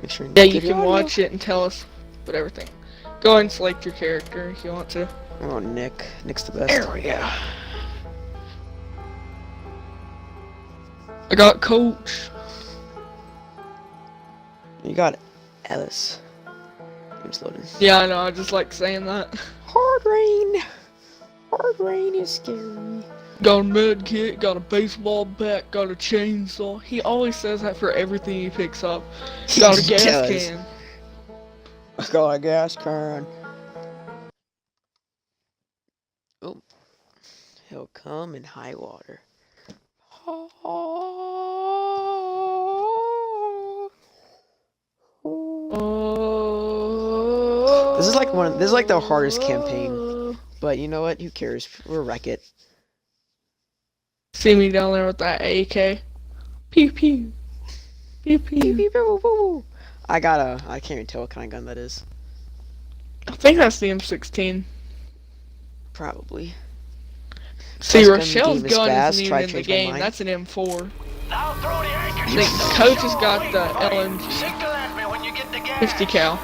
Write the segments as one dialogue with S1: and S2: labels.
S1: Make sure
S2: Yeah,
S1: get
S2: you
S1: your
S2: can
S1: audio.
S2: watch it and tell us what everything. Go ahead and select your character if you want to.
S1: Oh, Nick. Nick's the best.
S2: There we go. I got Coach.
S1: You got Ellis. Game's loading.
S2: Yeah, I know. I just like saying that.
S1: Hard rain. Hard rain is scary.
S2: Got a med kit, got a baseball bat, got a chainsaw. He always says that for everything he picks up. Got a gas
S1: does.
S2: can.
S1: I got a gas can. Oh. He'll come in high water. This is like this is like the hardest campaign. But you know what? Who cares? We'll wreck it.
S2: See me down there with that AK. Pew pew. Pew pew.
S1: I can't even tell what kind of gun that is.
S2: I think that's the M16.
S1: Probably.
S2: See,
S1: Best
S2: Rochelle's
S1: game is
S2: gun
S1: fast.
S2: isn't
S1: Try
S2: even
S1: to
S2: in the
S1: change my
S2: game.
S1: mind.
S2: That's an M4.
S3: Now throw the anchor.
S2: I think Coach has got the LMG.
S3: Signal at me when you get the gas.
S2: 50 cal.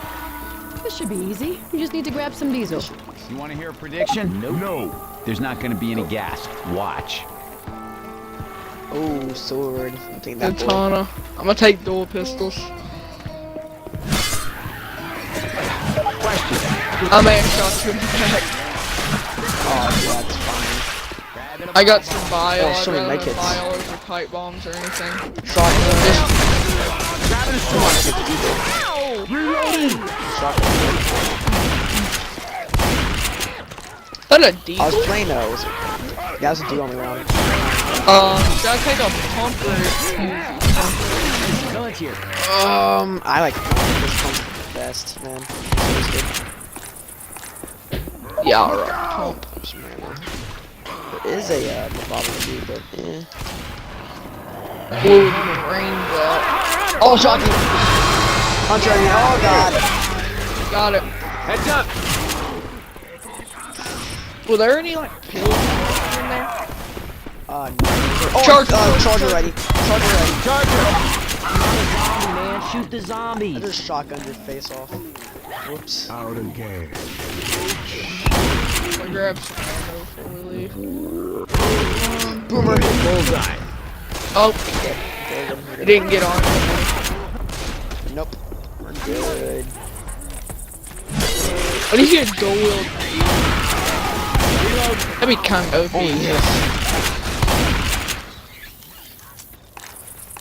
S4: This should be easy. You just need to grab some diesel.
S5: You want to hear a prediction? No. There's not going to be any gas. Watch.
S1: Oh, sword. I'm taking that.
S2: Katana. I'm gonna take dual pistols. I may have shot you in the back.
S1: Oh, yeah, that's fine.
S2: I got some bile.
S1: Oh,
S2: I'd
S1: so many
S2: rather have
S1: medkits.
S2: bios or pipe bombs or anything.
S1: Shotgun.
S2: What a
S1: I
S2: diesel?
S1: was playing those. Yeah, that's a do on the round.
S2: Should I take a pump or
S5: Village here.
S1: I like this pump best, man. It's good.
S2: yeah, alright, pump.
S1: Some ammo. There is a revolver too, but
S2: Blue range out.
S1: Oh, shotgun! Hunter, oh god!
S2: Got it.
S5: Heads up.
S2: Were there any like pills in there?
S1: No. Oh, charger ready. Charger ready.
S5: Zombie, man. Shoot the
S1: I
S5: zombies.
S1: just shotgunned your face off. Whoops.
S6: Out of gas.
S2: I grabbed some ammo before we leave.
S1: Boomer.
S5: Bullseye.
S2: Oh, it didn't get on.
S1: Nope. We're good.
S2: What if you had dual wield? That'd be kind of OP.
S1: Oh yes.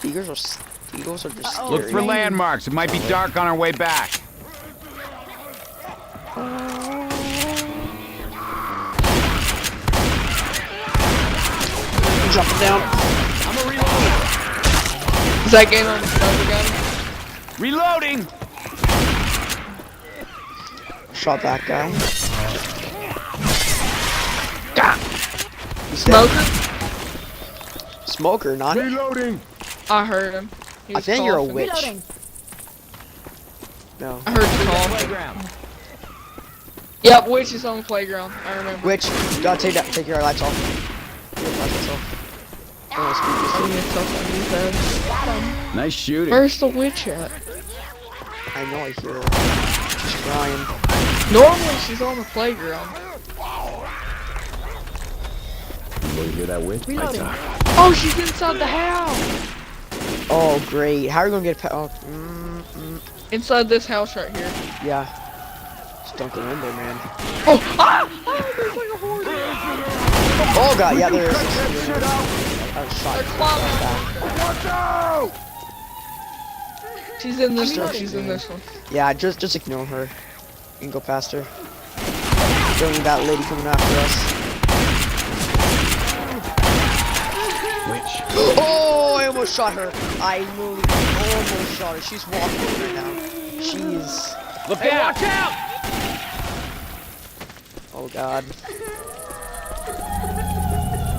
S1: Eagles are just scary.
S5: Look for landmarks. It might be dark on our way back.
S1: Jumping down.
S5: I'm a reload.
S2: Is that game on the sniper gun?
S5: Reloading.
S1: Shot that guy. He's dead.
S2: Smoker?
S1: Smoker, not it.
S6: Reloading.
S2: I heard him. He
S1: I
S2: was
S1: think you're a
S2: coughing.
S1: witch.
S4: Reloading.
S1: No.
S2: I heard the call.
S5: Playground.
S2: Yep, witch is on the playground. I remember.
S1: Witch, gotta take your lights off. Your lights off.
S2: I'm gonna get stuff on these heads.
S5: Nice shooting.
S2: Where's the witch at?
S1: I know I hear her. She's crying.
S2: Normally she's on the playground.
S6: You hear that witch?
S4: Reloading.
S2: Oh, she's inside the house.
S1: Oh, great. How are we gonna get oh,
S2: Inside this house right here.
S1: yeah. Just don't go in there, man.
S2: Oh, ah! Oh, there's like a horde.
S1: Oh god, yeah, there is. I was shot.
S2: They're climbing.
S6: Watch out!
S2: She's in this one. She's in this one.
S1: Yeah, just ignore her. You can go past her. Don't need that lady coming after us.
S5: Witch.
S1: Oh, I almost shot her. I really almost shot her. She's walking right now. She's.
S5: Look out! Watch out!
S1: Oh god.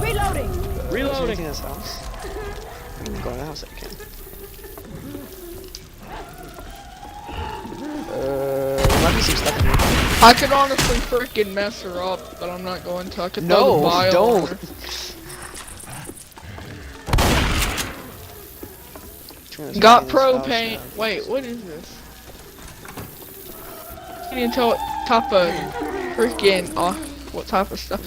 S4: Reloading.
S1: Is there
S5: Reloading.
S1: anything in this house? I can go in the house if I can. There might be some stuff in here.
S2: I could honestly freaking mess her up, but I'm not going to. I could throw the
S1: No,
S2: bile on
S1: don't.
S2: her.
S1: Turn
S2: Got
S1: this
S2: pro
S1: house
S2: paint.
S1: down.
S2: Wait, what is this? Can you tell what type of freaking what type of stuff?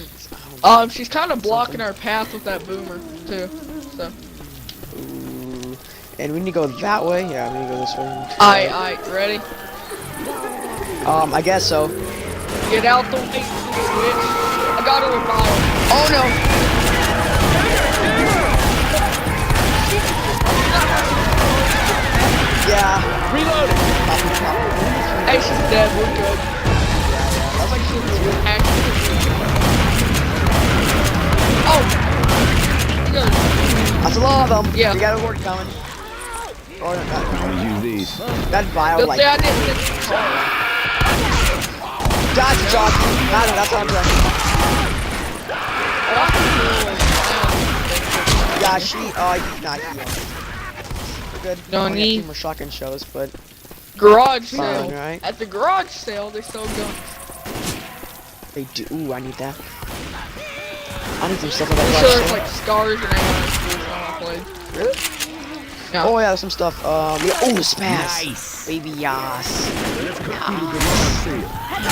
S2: She's kind of blocking our path with that boomer too. So.
S1: Ooh. And we need to go that way. Yeah, we need to go this way.
S2: Alright, ready?
S1: I guess so.
S2: Get out the way, switch. I got her with fire.
S1: Oh no! Yeah.
S5: Reloading.
S2: Hey, she's dead. We're good.
S1: That's like
S2: Actually. Oh! Good.
S1: that's a lot of them.
S2: Yeah.
S1: We got a word coming. Oh, no,
S5: Always use these.
S1: that bio
S2: Good
S1: like.
S2: thing I didn't hit the
S1: Gotcha, Josh. That's on track. Yeah, she. Not you. We're good.
S2: No
S1: We only got
S2: need.
S1: 2 more shotgun shows, but
S2: garage
S1: Fine,
S2: sale.
S1: right?
S2: At the garage sale, they sell guns.
S1: they do. Ooh, I need that. I need some stuff like
S2: So
S1: that.
S2: there's like scars and ammo when I played.
S1: Really?
S2: Yeah.
S1: Oh yeah, there's some stuff. Yeah. Oh, spaz.
S5: Nice.
S1: Baby yas.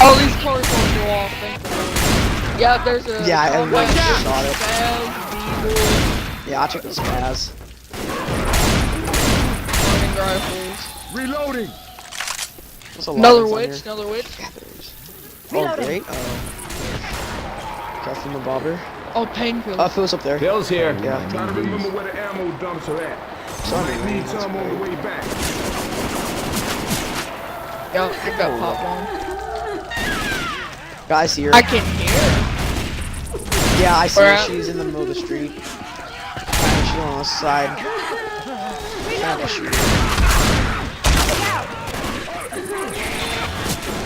S2: Oh, these cars won't go off. Thank you. Yeah, there's a.
S1: Yeah, I
S2: combat
S1: just
S2: ship,
S1: shot it.
S2: Spaz, Diesel,
S1: Yeah, I'll check the spaz.
S2: hunting rifles.
S6: Reloading.
S1: There's a lot
S2: Another
S1: of
S2: witch,
S1: things on
S2: another witch.
S1: here. Oh, great. Careful, my bobber.
S2: Oh, painkillers.
S1: Phil's up there.
S5: Bill's here.
S1: Yeah.
S6: Trying to remember where the ammo dumps are at.
S1: Sorry,
S6: Might need some on the way back.
S2: Yeah, I got pop bomb.
S1: Guys here.
S2: I can hear her.
S1: Yeah, I see
S2: Where
S1: her.
S2: at?
S1: She's in the middle of the street. She's on the side. Trying to shoot her.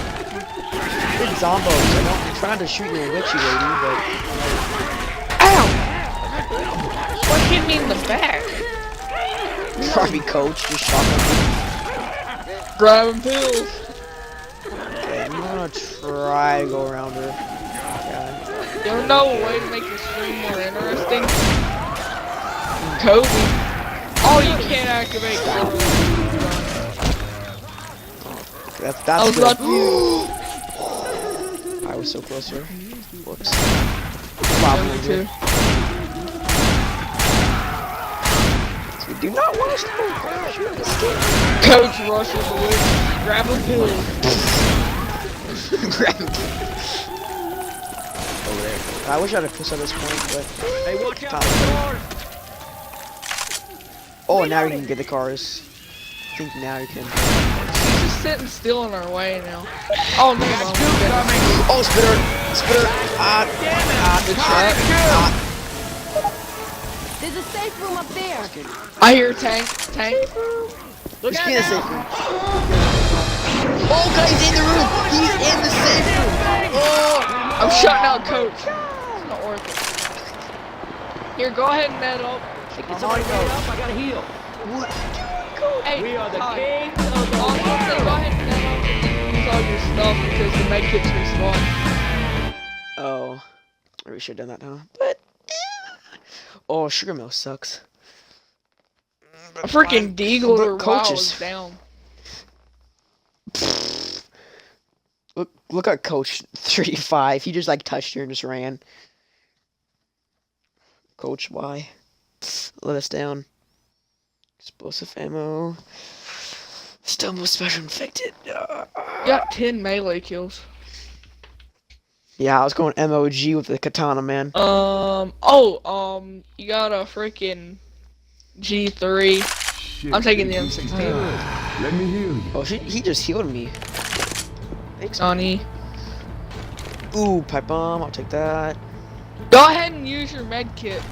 S1: Big zombos. I'm trying to shoot you a witchy lady, but
S2: Ow! What hit me in the back?
S1: sorry, coach. Just shot me.
S2: Grabbing pills.
S1: Okay, I'm gonna try to go around her. Yeah.
S2: You know a way to make the stream more interesting? Kobe. Oh, you can't activate Kobe.
S1: That's
S2: I was
S1: good.
S2: about to.
S1: I was so close here. Whoops.
S2: Me
S1: Probably
S2: too.
S1: good. We do not want to shoot this kid.
S2: Coach rushes the witch. Grab a pill.
S1: Grab him. I wish I had a pistol at this point, but.
S5: Hey, watch out
S1: Top.
S5: for doors.
S1: Oh, now you can get the cars. I think now you can.
S2: She's just sitting still in our way now. Oh, no, no.
S1: Oh, spitter! Spitter!
S2: The truck.
S4: There's a safe room up there.
S2: I hear tank. Tank.
S1: Look at this safe room. Oh, God, he's in the room! He's in the safe room! Oh!
S2: I'm shutting out Coach. It's not worth it. Here, go ahead and net up.
S5: Can somebody get up? I gotta heal.
S1: What?
S2: Hey,
S5: We are the
S2: Ty.
S5: kings of the
S2: Also, go ahead and net up and use all your stuff because the medkits respawn.
S1: Oh. We should have done that, huh? But. Oh, Sugar Mill sucks.
S2: A freaking Deagle
S1: But
S2: or wow
S1: coaches.
S2: is down.
S1: Look at Coach 35. He just like touched her and just ran. Coach, why? Let us down. Explosive ammo. Stumble special infected.
S2: Got 10 melee kills.
S1: Yeah, I was going MOG with the katana, man.
S2: You got a freaking G3.
S6: Shit.
S2: I'm taking the M16.
S6: Let me heal you.
S1: Oh, he just healed me. Thanks.
S2: Sonny.
S1: Ooh, pipe bomb. I'll take that.
S2: Go ahead and use your med kit.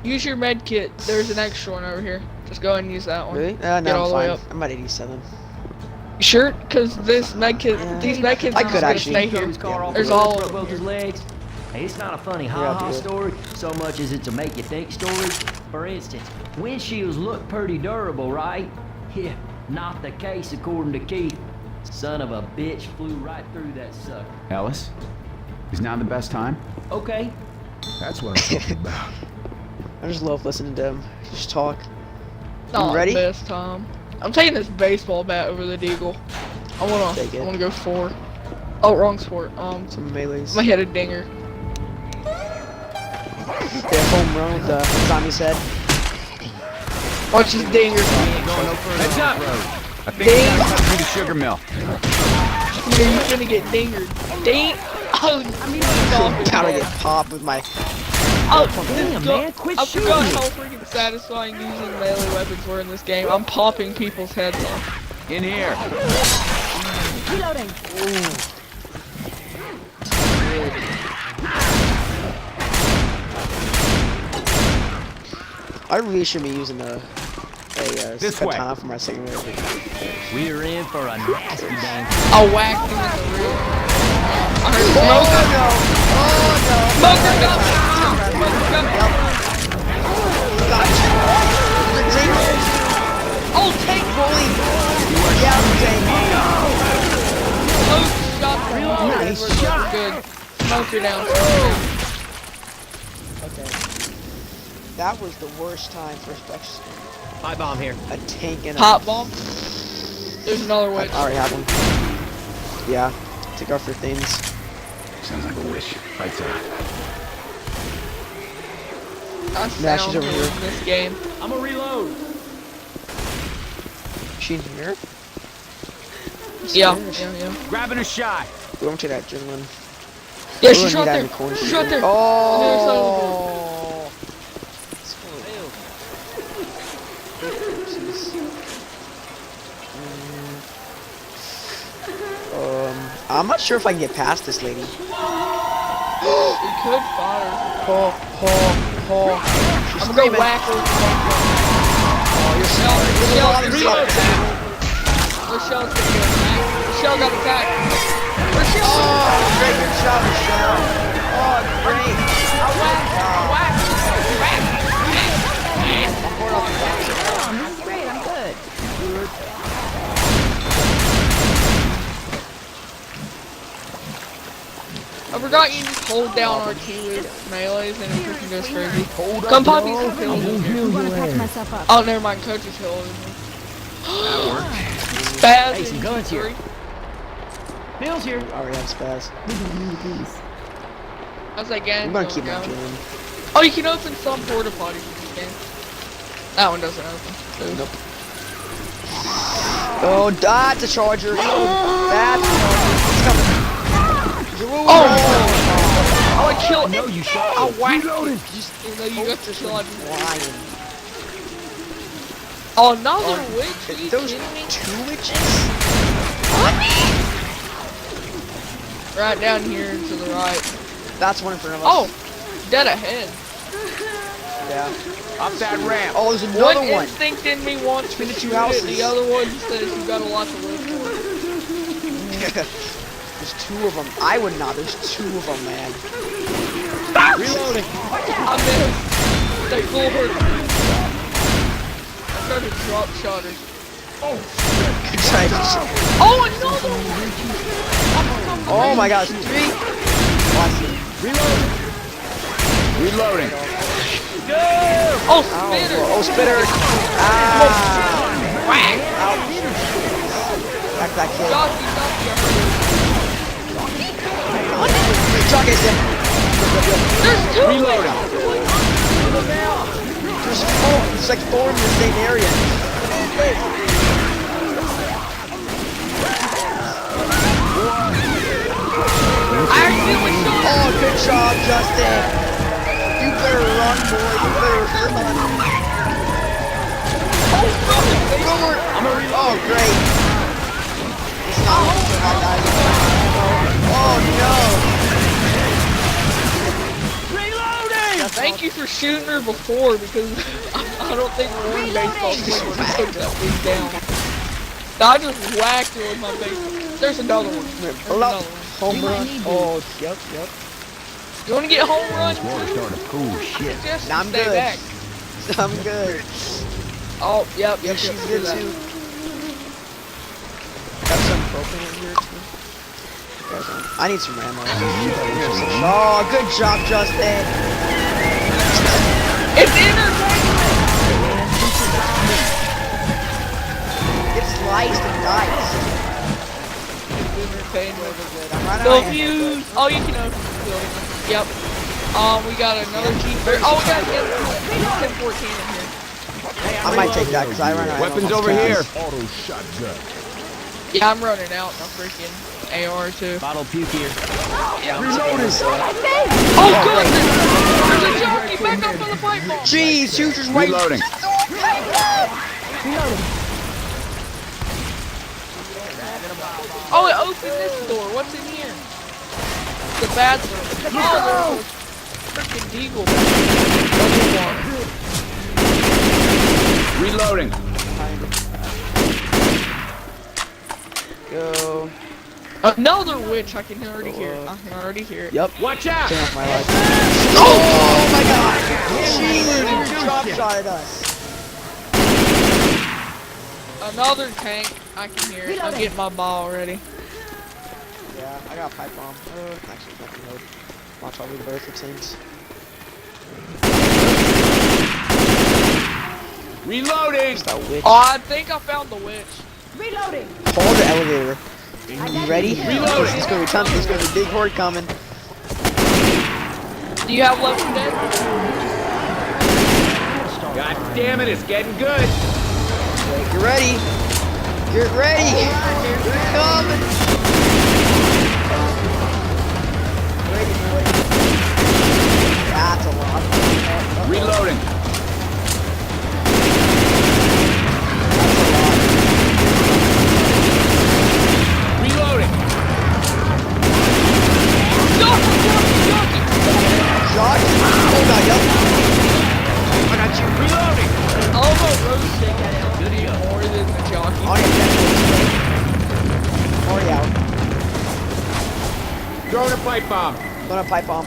S2: Use your med kit. There's an extra one over here. Just go ahead and use that one.
S1: Really?
S2: Get
S1: No,
S2: all
S1: I'm
S2: the way
S1: fine.
S2: up.
S1: I'm at 87.
S2: You sure? Cause this med kit, these med kits
S1: I
S2: are
S1: could
S2: just gonna
S1: actually.
S2: stay here.
S7: His car off
S2: There's
S7: the road,
S2: all
S7: broke
S2: of them
S7: both his
S2: here.
S7: legs. Hey, it's not a funny
S1: Yeah, I'll
S7: ha-ha
S1: do it.
S7: story so much as it's a make you think story. For instance, windshields look pretty durable, right? Yeah, not the case according to Keith. Son of a bitch flew right through that sucker.
S5: Ellis, is now the best time?
S7: Okay,
S6: That's what I'm talking about.
S1: I just love listening to him. Just talk.
S2: Not
S1: ready?
S2: this time. I'm taking this baseball bat over the deagle.
S1: Take it.
S2: I wanna go for. Oh, wrong sport.
S1: Some melees.
S2: I hit a dinger.
S1: Yeah, home run with the zombie's head.
S2: Watch these dingers.
S5: Heads up! I think we gotta cut through the sugar mill.
S2: You're gonna get dingered. Ding. Oh,
S1: About to get popped with my.
S2: Oh,
S7: Damn, man, quit
S2: I
S7: shooting
S2: forgot
S7: me.
S2: how freaking satisfying using melee weapons were in this game. I'm popping people's heads off.
S5: In here.
S4: Reloading.
S1: I really should be using a
S5: This way.
S1: katana for my second weapon.
S7: We're in for a nasty dang.
S2: I whacked him in the rear. I heard
S1: Oh
S2: smoke.
S1: no! Oh no!
S2: Smoker got me! Smoker got me!
S1: Got you. The tank.
S2: Oh, tank
S1: Bully. Yeah, the tank.
S2: Smoke shot.
S1: Nice
S2: shot. Good. Smoker down.
S1: Okay. That was the worst time for special.
S7: Pie bomb here.
S1: A tank and a.
S2: Pop bomb. There's another
S1: I
S2: way.
S1: already have one. Yeah. Take off your things.
S5: Sounds like a wish. Right side.
S2: I
S1: Nah, she's
S2: sound
S1: over
S2: good
S1: here.
S2: in this game.
S7: I'm a reload.
S1: Is she in here?
S2: Yeah.
S1: Upstairs?
S2: Yeah.
S5: Grabbing a shot.
S1: We went to that adrenaline.
S2: Yeah,
S1: We're
S2: she's
S1: gonna
S2: right
S1: need that in
S2: there.
S1: the corner.
S2: She's right there.
S1: Oh. I'm not sure if I can get past this lady.
S2: You could fire.
S1: Oh. She's
S2: I'm gonna
S1: screaming.
S2: whack her.
S1: Reload.
S2: Reload. Rochelle's gonna get attacked. Rochelle got attacked. Rochelle!
S1: Oh, great, good shot, Michelle. Oh, great.
S4: This is great. I'm good.
S2: I forgot you just hold down R2 with melees and it freaking goes crazy. Come pop these pills.
S4: I'm gonna patch myself up.
S2: Oh, never mind. Coach is healing me. Spaz.
S7: Hey, some guns here. Bill's here.
S1: I already have spaz.
S4: We don't need these.
S2: How's that game?
S1: I'm gonna keep my
S2: going?
S1: adrenaline.
S2: Oh, you can open some porta potties in this game. That one doesn't open.
S1: Nope. Oh, that's a charger. That's a charger. It's coming.
S2: Oh! Oh, I killed him.
S7: You shot.
S2: I whacked him.
S1: Reloading.
S2: Even though you got your shot.
S1: Flying.
S2: Oh, another witch? Are you
S1: Those
S2: kidding me?
S1: 2 witches?
S2: Right down here to the right.
S1: That's one in front of us.
S2: Oh! Dead ahead.
S1: Yeah.
S5: Up that ramp.
S1: Oh, there's another
S2: One
S1: one.
S2: instinct in me wants to
S1: Between the two
S2: shoot it,
S1: houses.
S2: the other one says you got a lot to live for.
S1: There's 2 of them. I would not. There's 2 of them, man.
S5: Reloading.
S2: I missed. They full hurt. I tried to drop shot her.
S1: Good try.
S2: Oh, another one!
S1: Oh my gosh. 3. Awesome.
S5: Reloading.
S2: Oh,
S1: Ow.
S2: spitter!
S1: Oh, spitter. Ah.
S2: Whack!
S1: Back that kid.
S2: Jockey,
S1: Chuck is in.
S2: There's 2
S5: Reloading.
S1: There's 4. It's like 4 in the same area. Oh, good job, Justin. You better run, boy. You better run. Forward. Oh, great. It's not working for my guys. Oh, no.
S2: Thank you for shooting her before because I don't think one baseball player would have took that thing down. I just whacked her with my baseball. There's another one. There's another one.
S1: Home run. Oh, yep.
S2: You want to get home run?
S5: Water starting to cool shit.
S2: Just
S1: Nah, I'm
S2: stay
S1: good.
S2: back.
S1: I'm good.
S2: Oh, yep.
S1: Yeah, she's good too. Got some propane in here too. I need some ammo. Oh, good job, Justin.
S2: It's entertaining.
S1: Get sliced and diced. I'm running
S2: The
S1: out of
S2: views. Oh, you can open the building. Yep. We got another G30. Oh, we got a 10-14 in here.
S1: I might take that because I run out of
S5: Weapons
S1: ammo
S5: over here.
S6: Auto shotgun.
S2: Yeah, I'm running out. My freaking AR too.
S5: Bottle puke here.
S6: Reloading.
S2: Oh, goodness! There's a jockey back up on the pipe bomb.
S1: Jeez, shooters right.
S5: Reloading.
S2: Oh, it opened this door. What's in here? The bathroom. Oh, there's a freaking deagle.
S5: Reloading.
S1: Go.
S2: Another witch. I can already hear it. I can already hear it.
S1: Yep.
S5: Watch out.
S1: Turn off my light. Oh my god! Jeez, drop shot at us.
S2: Another tank. I can hear it. I'm getting my ball ready.
S1: Yeah, I got a pipe bomb. Actually, nothing load. Watch, I'll be better for things.
S5: Reloading.
S1: That witch.
S2: Oh, I think I found the witch.
S4: Reloading.
S1: Hold the elevator. You ready?
S5: Reloading.
S1: It's gonna be time. There's gonna be a big horde coming.
S2: Do you have Left 4 Dead?
S5: God damn it, it's getting good.
S1: Get ready. Get ready. They're coming. That's a lot.
S5: Reloading. Reloading.
S1: Josh? Oh god, yep. I got you.
S5: Reloading.
S2: Almost roasting more than the jockey.
S1: On your deck. Already out.
S5: Throwing a pipe bomb.
S1: Going to pipe bomb.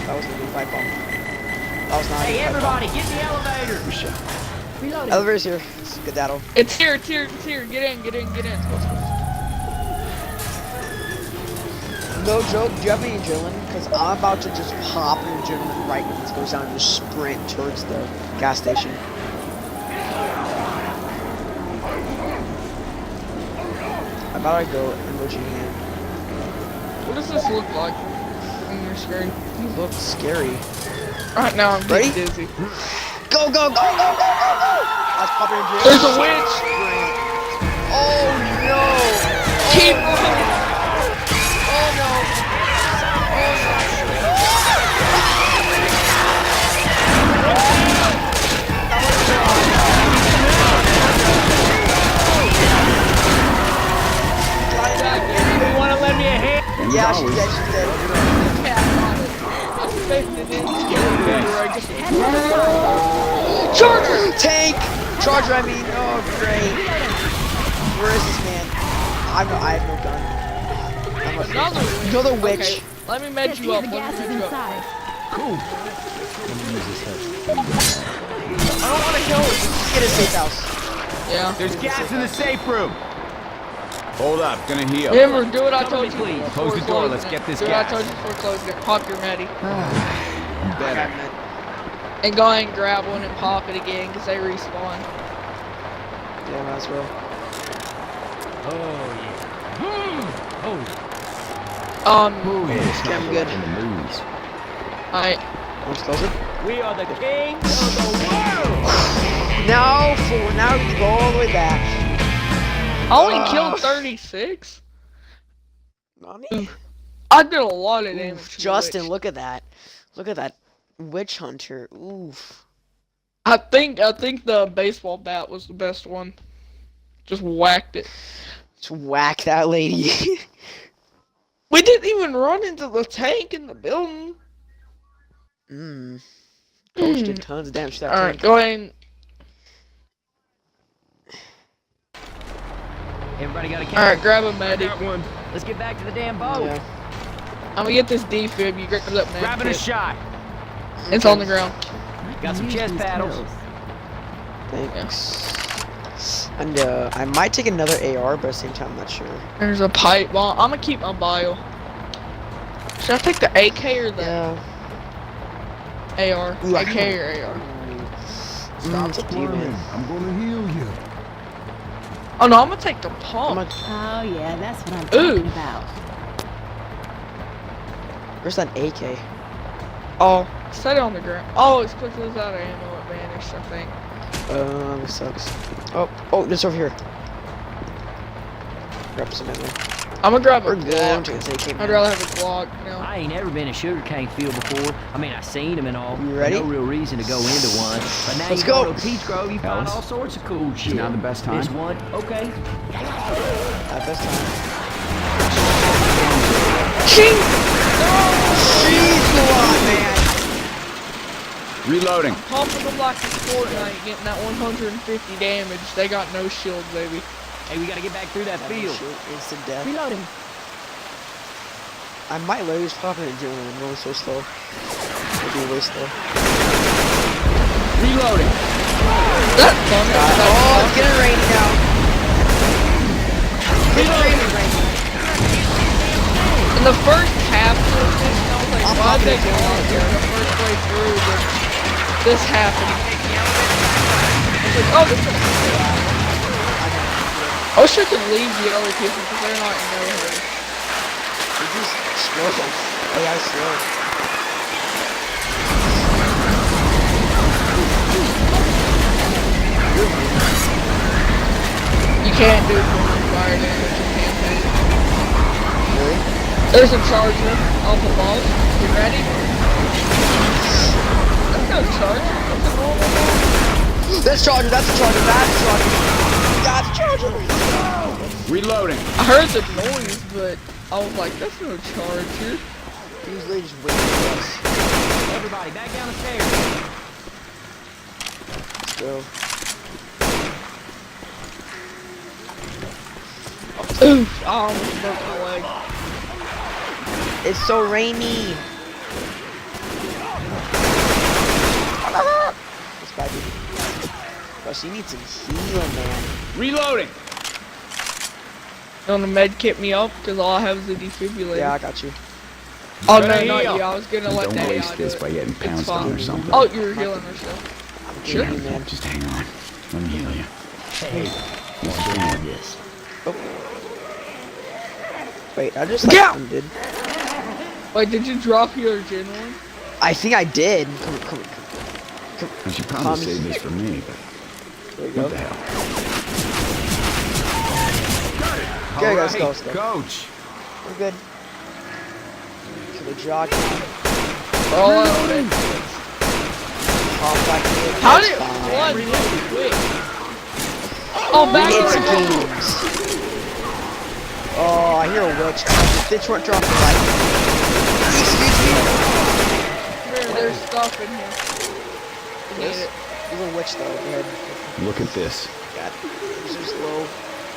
S1: That was a good pipe bomb. That was not.
S7: Hey, everybody, get the elevator.
S4: Reloading.
S1: Elevator's here. It's good daddle.
S2: It's here, it's here, it's here. Get in, get in, get in. Let's go.
S1: No joke, do you have any adrenaline? Because I'm about to just pop an adrenaline right when this goes down and just sprint towards the gas station. How about I go and go hand?
S2: What does this look like on your screen?
S1: You look scary.
S2: Right now I'm
S1: Ready?
S2: getting dizzy.
S1: Go, go, go, go, go, go, go! I was popping adrenaline.
S2: There's a witch!
S1: Oh no!
S2: Keep running!
S1: Oh no!
S5: You want to lend me a hand?
S1: Yeah, she's dead, she's dead.
S2: Charger!
S1: Tank! Charger, I mean. Oh, great. Where is this man? I have no gun. I'm a Another witch.
S2: Okay, let me med
S4: Just
S2: you
S4: here,
S2: up.
S4: the
S2: Let
S4: gas
S2: me
S4: is
S2: med you up.
S4: inside.
S2: I don't want to kill her.
S1: Let's get a safe house.
S2: Yeah.
S5: There's gas in the safe room. Hold up, gonna heal.
S2: Remember, do what I told you.
S7: please.
S2: before
S5: Close the door,
S2: closing
S5: let's
S2: it.
S5: get this
S2: Do
S5: gas.
S2: what I told you before closing it. Pop your Maddie.
S5: Better.
S2: And go ahead and grab one and pop it again, because they respawn.
S1: Yeah, might as well.
S7: Oh, yeah.
S1: Damn good.
S2: Alright.
S1: Want to close it?
S7: We are the kings of the world.
S1: Now we go all the way back.
S2: I only killed 36.
S1: Nani?
S2: I did a lot of damage.
S1: Oof,
S2: to the
S1: Justin,
S2: witch.
S1: look at that. Look at that witch hunter. Oof.
S2: I think the baseball bat was the best one. Just whacked it.
S1: Let's whack that lady.
S2: We didn't even run into the tank in the building.
S1: Coach did tons of damage to that
S2: Alright,
S1: tank.
S2: go ahead and...
S7: Everybody got a camera.
S2: Alright, grab a medic.
S6: Got one.
S7: Let's get back to the damn boat.
S1: Yeah.
S2: I'm gonna get this defib. You grab that med
S5: Grabbing a
S2: kit.
S5: shot.
S2: It's on the ground.
S7: Got some chest paddles.
S1: Thanks. And I might take another AR, but at the same time, I'm not sure.
S2: There's a pipe bomb. I'm gonna keep my bio. Should I take the AK or the
S1: Yeah.
S2: AR?
S1: Ooh, I
S2: AK
S1: kinda-
S2: or AR?
S1: It's up to you, man.
S6: I'm gonna heal you.
S2: Oh no, I'm gonna take the pump.
S4: Oh yeah, that's what I'm
S2: Ooh.
S4: talking about.
S1: Where's that AK?
S2: Oh, set it on the ground. Oh, it's because it was out of ammo. It vanished, I think.
S1: This sucks. Oh, it's over here. Grab some ammo.
S2: I'm gonna grab a
S1: We're good. I'm
S2: Glock.
S1: taking this AK.
S2: I'd rather have a Glock. No.
S7: I ain't ever been in sugarcane field before. I mean, I seen them and all.
S1: You
S7: but
S1: ready?
S7: No real reason to go into one. But now
S1: Let's
S7: you
S1: go.
S7: go to Peach Grove, you find
S5: Ellis?
S7: all sorts of cool shit.
S5: now the best time?
S7: This one, okay.
S1: At this time.
S2: Ching!
S1: Jeez, come on, man.
S5: Reloading.
S2: Pumping them like it's Fortnite, getting that 150 damage. They got no shield, baby.
S7: Hey, we gotta get back through that field.
S1: Shoot, instant death.
S4: Reloading.
S1: I might literally just pop in and doing it. I'm going so slow. It'll be way slow.
S7: Reloading.
S2: That's fun.
S1: Oh, it's getting rainy now. It's raining.
S2: In the first half of this mission, I was like, why'd they go out here the first way through? But this happened. I was like, oh, this is I wish I could leave the other people because they're not in no hurry.
S1: They're just slow. AI slow.
S2: You can't do fire damage, you can't do it.
S1: Really?
S2: There's a charger on the boss. You ready? That's no charger. That's a normal ball.
S1: That's Charger, that's a Charger, that's a Charger. That's a Charger.
S5: Reloading.
S2: I heard the noise, but I was like, that's no charger.
S1: He was literally just waiting for us.
S7: Everybody, back down the stairs.
S1: Let's go.
S2: Oof, I almost broke my leg.
S1: It's so rainy. This guy did. Bro, she needs some healing, man.
S5: Reloading.
S2: You wanna med kit me up? Cause all I have is a defibrillator.
S1: Yeah, I got you.
S2: Oh
S5: Better
S2: no, not
S5: heal.
S2: you. I was gonna let
S5: Don't
S2: that
S5: waste
S2: out.
S5: this by getting
S2: It's
S5: pounced on
S2: fine.
S5: or something.
S2: Oh, you were healing herself.
S1: I'm
S2: Sure.
S1: kidding you, man.
S5: Just hang on. Let me heal you.
S7: Hey, let's do this.
S1: Wait, I just like
S2: Yeah.
S1: did.
S2: Wait, did you drop your adrenaline?
S1: I think I did. Come.
S5: I should probably
S1: Come.
S5: save this for me, but
S1: There you go.
S5: what the hell?
S1: Okay,
S5: All
S1: let's go, let's go.
S5: Coach.
S1: We're good. Can we jog?
S2: Oh,
S1: Hop back in.
S2: how
S1: That's
S2: did
S1: fine.
S2: one really quick? Oh, back
S1: It's
S2: in the
S1: games. Oh, I hear a witch. Bitch won't drop the light. Excuse me.
S2: There's stuff in here. We need it.
S1: There's a witch though. Go ahead.
S5: Look at this.
S1: God. It's just low.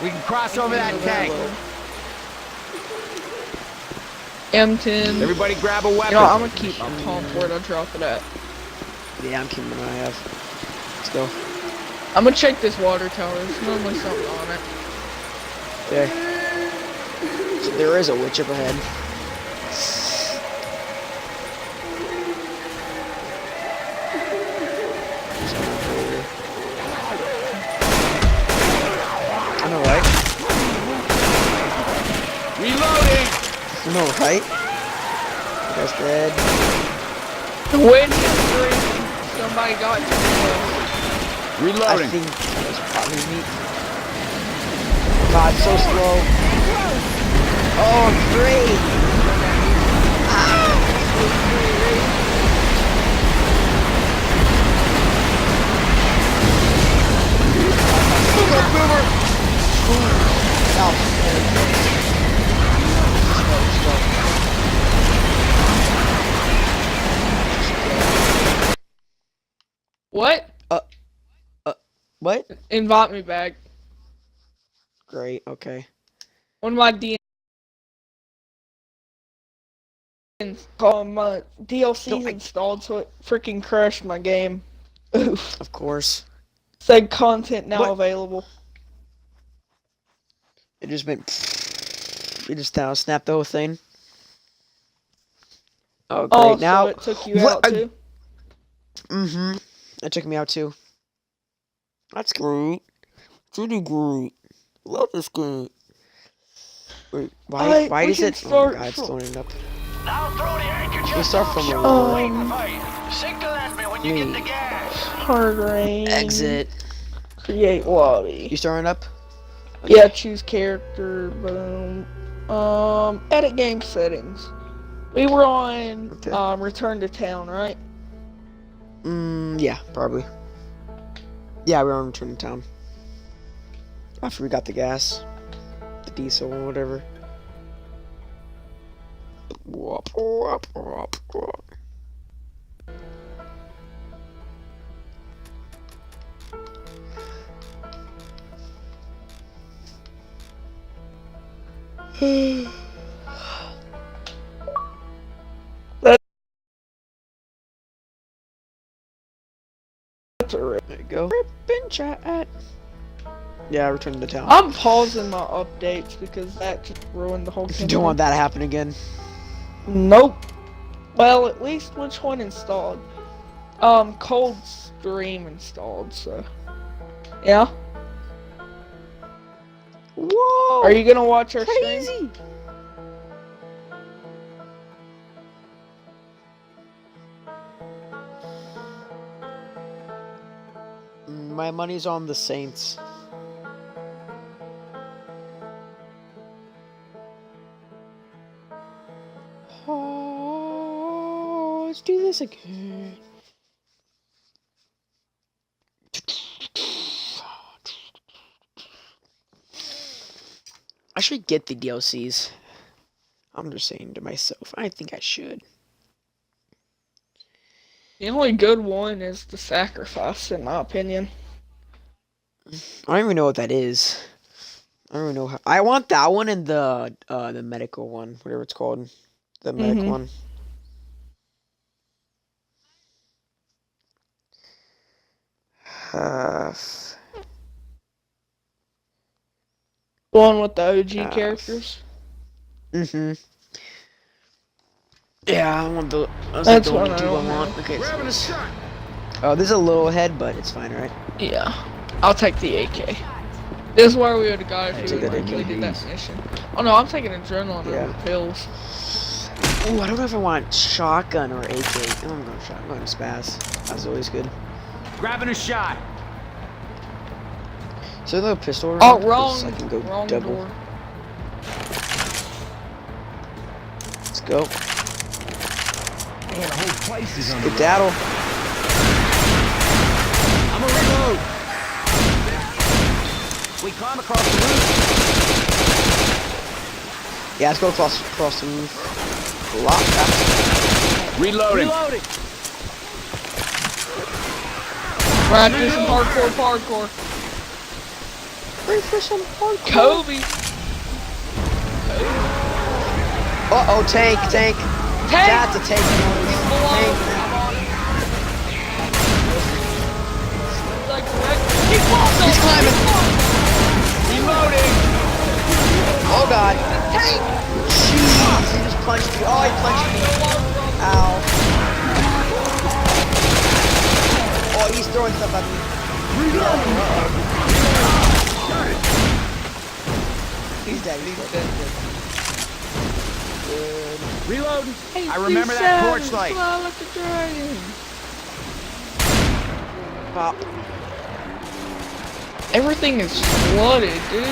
S5: We can cross over that tank.
S2: M10.
S5: Everybody grab a weapon.
S2: You know, I'm gonna keep my pump where I drop it at.
S1: Yeah, I'm keeping what I have. Let's go.
S2: I'm gonna check this water tower. There's normally something on it.
S1: Okay. So there is a witch up ahead. I know, right?
S5: Reloading.
S1: I know, right? That's dead.
S2: The wind is free. Somebody got to me.
S1: I
S5: Reloading.
S1: think that's probably me. God, so slow. Oh, great! Boomer!
S2: What?
S1: What?
S2: Invite me back.
S1: Great, okay.
S2: One of my my DLC's
S1: Don't I-
S2: installed, so it freaking crashed my game. Oof.
S1: Of course.
S2: Said content now
S1: What?
S2: available.
S1: It just went. It just snapped the whole thing. Oh, great.
S2: Oh,
S1: now.
S2: so it took you
S1: What?
S2: out too?
S1: It took me out too. That's great. Pretty great. Love this game. Wait,
S2: Alright,
S1: why
S2: we
S1: is
S2: can
S1: it? Oh my
S2: start
S1: god, it's
S2: from-
S1: loading up.
S3: Now throw the anchor
S1: We
S3: just
S1: start from
S3: offshore.
S2: Um,
S3: Signal at me when you get the gas.
S2: hard rain.
S1: Exit.
S2: Create lobby.
S1: You starting up?
S2: Yeah, choose character, boom. Edit game settings. We were on,
S1: Okay.
S2: return to town, right?
S1: Yeah, probably. Yeah, we're on return to town. After we got the gas. The diesel or whatever. Whoop, whoop, whoop, whoop.
S2: That's alright.
S1: There you go. Rippin' chat. Yeah, return to town.
S2: I'm pausing my updates because that just ruined the whole
S1: You
S2: thing.
S1: don't want that to happen again.
S2: Nope. Well, at least which one installed? Cold Stream installed, so. Yeah?
S1: Whoa!
S2: Are you gonna watch our stream?
S1: crazy? My money's on the Saints. Oh, let's do this again. I should get the DLCs. I'm just saying to myself, I think I should.
S2: The only good one is the sacrifice, in my opinion.
S1: I don't even know what that is. I don't even know how. I want that one and the medical one, whatever it's called, the medic
S2: Mhm.
S1: one.
S2: The one with the OG characters.
S1: Mhm. Yeah, I want the. That's
S2: That's
S1: the
S2: what
S1: only
S2: I
S1: two I
S2: don't
S1: want. Okay.
S6: Grabbing a shot.
S1: Oh, this is a little head, but it's fine, right?
S2: Yeah. I'll take the AK. This is where we would have got if
S1: Take
S2: we
S1: that
S2: actually did that
S7: AKs.
S2: mission. Oh no, I'm taking adrenaline
S1: Yeah.
S2: over pills.
S1: Ooh, I don't know if I want shotgun or AK. I'm going shotgun. I'm going spaz. That's always good.
S5: Grabbing a shot.
S1: Is there a pistol around?
S2: Oh,
S1: 'Cause
S2: wrong,
S1: I can go
S2: wrong
S1: double.
S2: door.
S1: Let's go.
S6: Man, the whole place is under.
S1: Skedaddle.
S5: I'm a reload. We climb across the roof.
S1: Yeah, let's go across the roof. A lot faster.
S5: Reloading.
S2: We're gonna do some hardcore.
S1: Ready for some hardcore?
S2: Kobe!
S1: Uh-oh, tank.
S2: Tank!
S1: That's a tank noise.
S2: Full on.
S1: Tank.
S2: I'm on it. Like, keep walking!
S1: He's climbing.
S2: Reloading!
S1: Oh god. Tank! Jeez, he just punched me. Oh, he punched me. Ow. Oh, he's throwing stuff at me. He's dead. He's dead. Good.
S5: Reloading. I remember that torch light.
S2: Fly like a dragon.
S1: Pop.
S2: Everything is flooded, dude.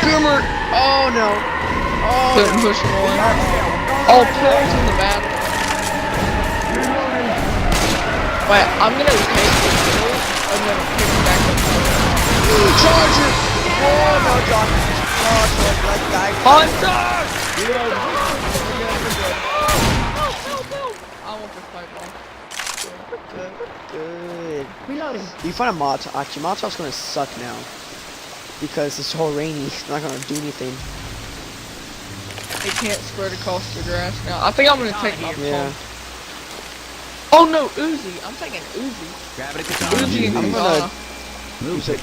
S1: Boomer! Oh no. Oh
S2: Couldn't
S1: no.
S2: push him away. Oh, pills in the bathroom. Wait, I'm gonna take the pills and then pick it back up.
S1: Charger! Oh no, John. Oh, like that.
S2: Hunter! I want this pipeline.
S1: Good.
S4: Reloading.
S1: You find a Molotov. Actually, Molotov's gonna suck now. Because it's so rainy. It's not gonna do anything.
S2: It can't spread across the grass now. I think I'm gonna take my
S1: Yeah.
S2: pump. Oh no, Uzi. I'm taking Uzi.
S5: Grab it at the
S2: Uzi and
S1: I'm
S2: Katana.
S1: gonna use it.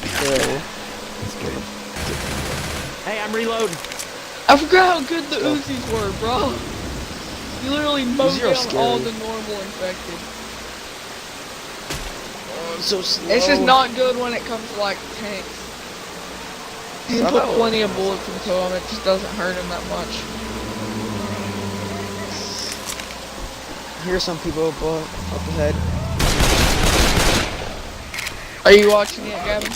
S5: Hey, I'm reloading.
S2: I forgot how good the Uzis were, bro. You literally mowed
S1: Uzis are
S2: down all
S1: scary.
S2: the normal infected.
S1: Oh, I'm so slow.
S2: It's just not good when it comes to like tanks. You can put plenty of bullets into him, it just doesn't hurt him that much.
S1: Here's some people up ahead.
S2: Are you watching it, Gavin?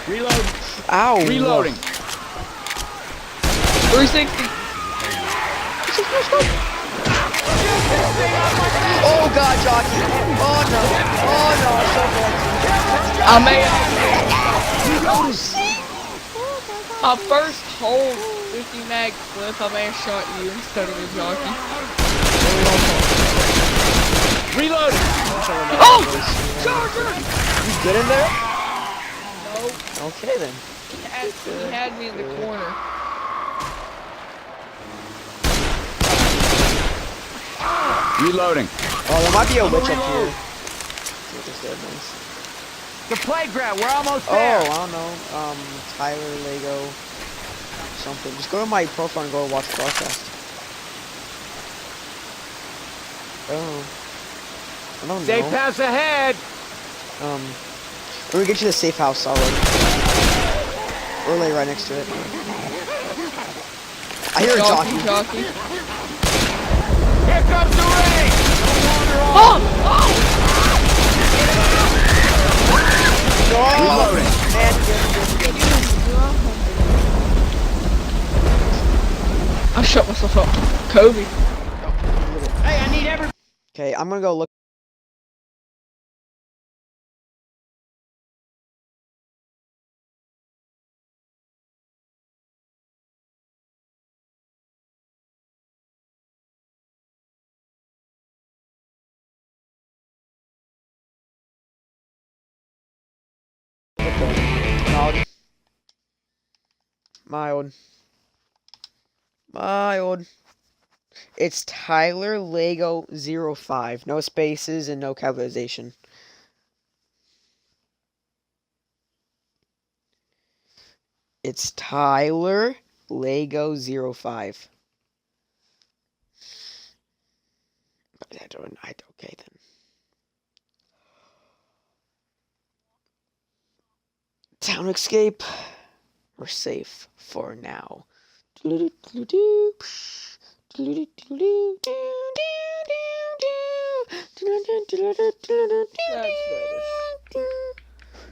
S5: Reload.
S1: Ow!
S5: Reloading.
S2: 360.
S1: Oh god, Jockey! Oh no! Oh no! So close.
S2: I may have my first whole 50 mag clip, I may have shot you instead of the jockey.
S5: Reloading.
S2: Oh! Charger!
S1: You get in there?
S2: No,
S1: Okay then.
S2: he had me in the corner.
S5: Reloading.
S1: Oh, there might be a witch up here.
S5: The playground. We're almost
S1: Oh,
S5: there.
S1: I don't know. Tyler Lego something. Just go to my profile and go watch the broadcast. Oh. I don't
S5: Safe
S1: know.
S5: house ahead.
S1: We're gonna get you the safe house, solid. We're lay right next to it. I hear a jockey.
S2: Jockey.
S5: Here comes the rain.
S2: Oh!
S1: Oh!
S5: Reloading.
S1: Man, good.
S2: I shut myself up. Kobe.
S5: Hey, I need every.
S1: Okay, I'm gonna go look. My old. It's Tyler Lego 05. No spaces and no capitalization. It's Tyler Lego 05. Okay then. Town escape. We're safe for now.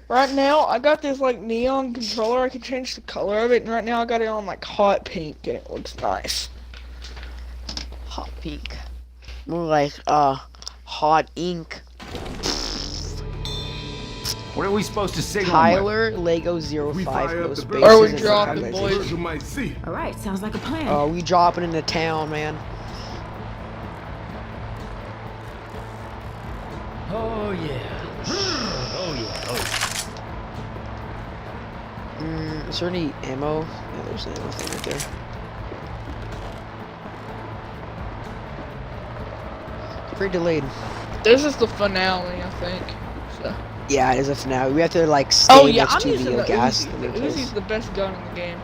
S2: Right now, I got this like neon controller. I can change the color of it, and right now I got it on like hot pink, and it looks nice.
S1: Hot pink. More like hot ink.
S5: What are we supposed to signal?
S1: Tyler Lego 05.
S6: We fire
S1: No
S6: up the
S1: spaces.
S6: bird.
S2: Or we
S1: and no
S2: drop it,
S1: capitalization.
S2: boys.
S6: You might see.
S4: All right, sounds like a plan.
S1: We dropping into town, man.
S7: Oh yeah. Oh yeah. Oh
S1: Is there any ammo? Yeah, there's an ammo thing right there. Pretty delayed.
S2: This is the finale, I think. So.
S1: Yeah, it is a finale. We have to like stay
S2: Oh yeah,
S1: next
S2: I'm
S1: to
S2: using
S1: the
S2: the
S1: gas.
S2: Uzi. The Uzi's the best gun in the game.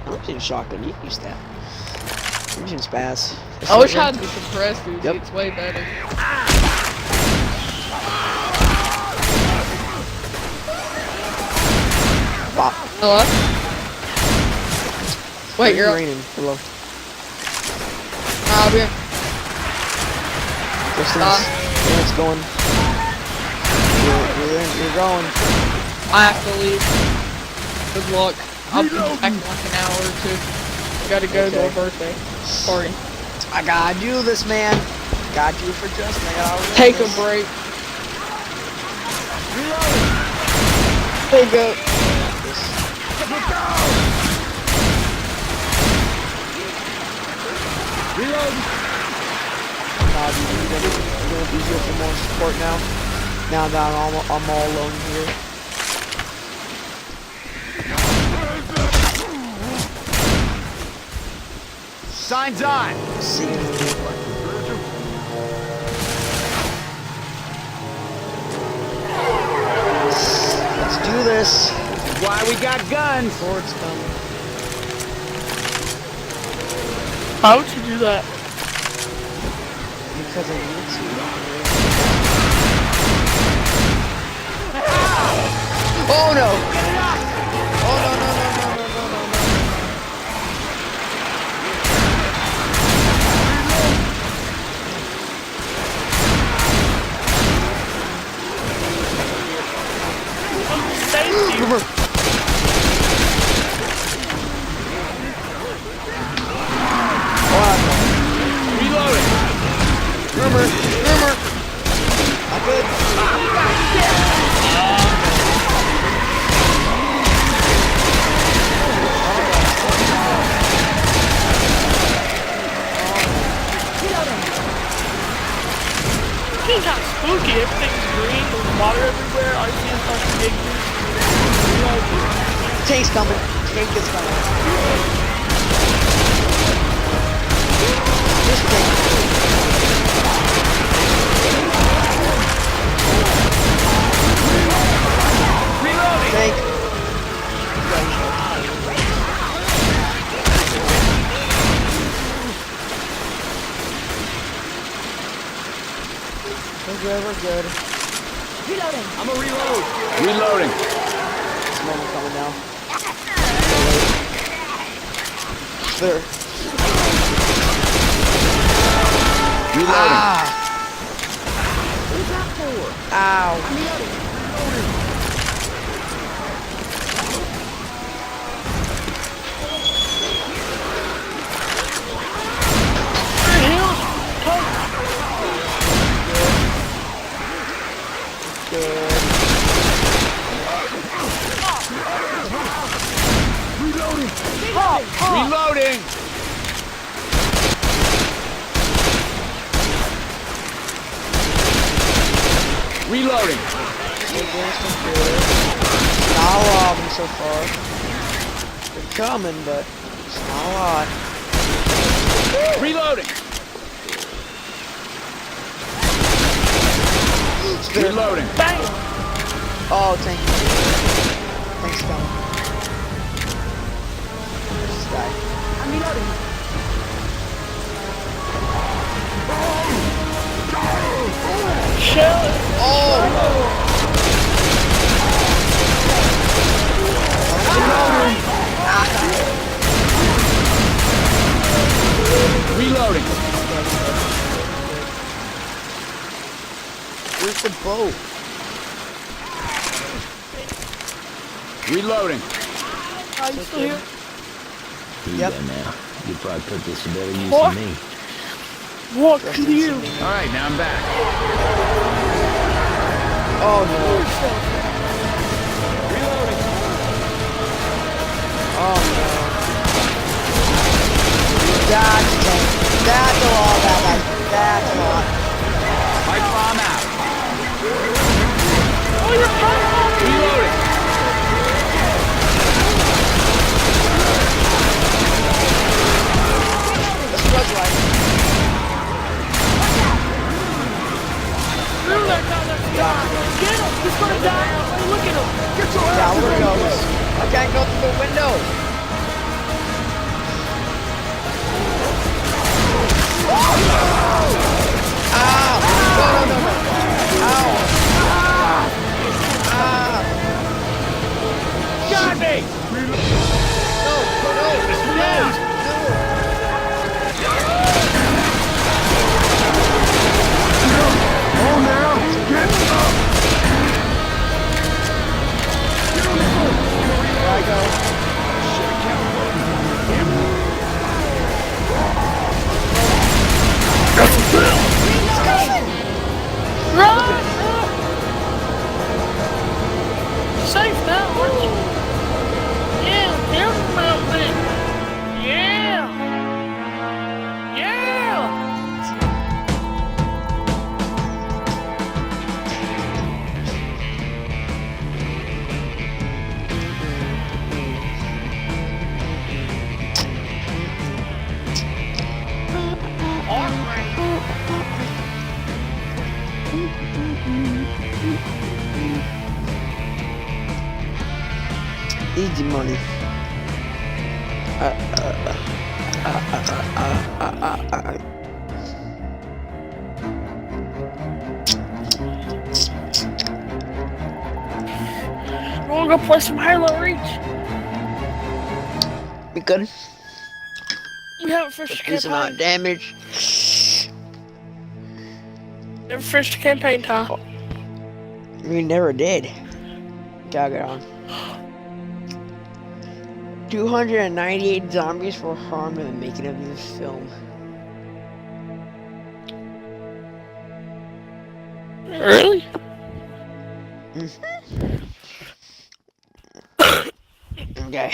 S1: I'm using shotgun. You can use that. I'm using spaz.
S2: I wish I had the compressed Uzi.
S1: Yep.
S2: It's way better.
S1: Bop.
S2: Hello? Wait, you're up.
S1: raining. Hello.
S2: We're
S1: Distance. Yeah, it's going. You're going.
S2: I have to leave. Good luck. I'll be back in like an hour or two. Gotta go to a birthday party.
S1: I gotta do this, man. Got you for Justin. I gotta do
S2: Take a
S1: this.
S2: break. Take a.
S1: Nah, dude, you're gonna be here for more support now. Now that I'm all alone here.
S5: Signs on.
S1: See you. Let's do this.
S5: Why we got guns?
S1: Forward's coming.
S2: How would you do that?
S1: Because I need to.
S2: spooky. Everything's green. There's water everywhere. I see a fucking big.
S1: Tank's coming. Tank is coming. This tank. Tank. We're good.
S4: Reloading.
S5: I'm a reload. Reloading.
S1: Someone coming now. There.
S5: Reloading.
S4: Who's that for?
S1: Ow.
S4: Reloading.
S1: Good.
S5: Reloading. Reloading.
S1: Not a lot of them so far. They're coming, but it's not a lot.
S5: Reloading.
S1: Spinner.
S5: Reloading.
S2: Bang!
S1: Oh, thank you. Thanks, coming. Just die.
S4: I'm reloading.
S2: Shell.
S5: Reloading.
S1: Where's the boat?
S5: Reloading.
S2: Are you still here?
S1: Yep.
S7: now. You probably put this to better use
S2: What?
S7: than me.
S2: What clear?
S5: All right, now I'm back.
S1: Oh no. Oh no. That's a lot, that's a lot.
S5: Pipe bomb out.
S2: Oh, you're fine.
S5: Reloading.
S1: Let's plug right.
S2: Through that guy that's dying. Get him. He's gonna die. Hey, look at him. Get your ass.
S1: Downward goes. I can't go through the window. Ow! No. Ow!
S5: Got me.
S6: Oh, now! Get up!
S1: There I go.
S2: Run! Safe now, aren't you? Yeah, careful about that. Yeah! Yeah!
S1: Easy money.
S2: You wanna go play some Halo Reach?
S1: We good.
S2: We haven't fished a
S1: Decent amount of
S2: campaign.
S1: damage.
S2: Never fished a campaign time.
S1: We never did. Gotta get on. 298 zombies were harmed in the making of this film.
S2: Really?
S1: Okay.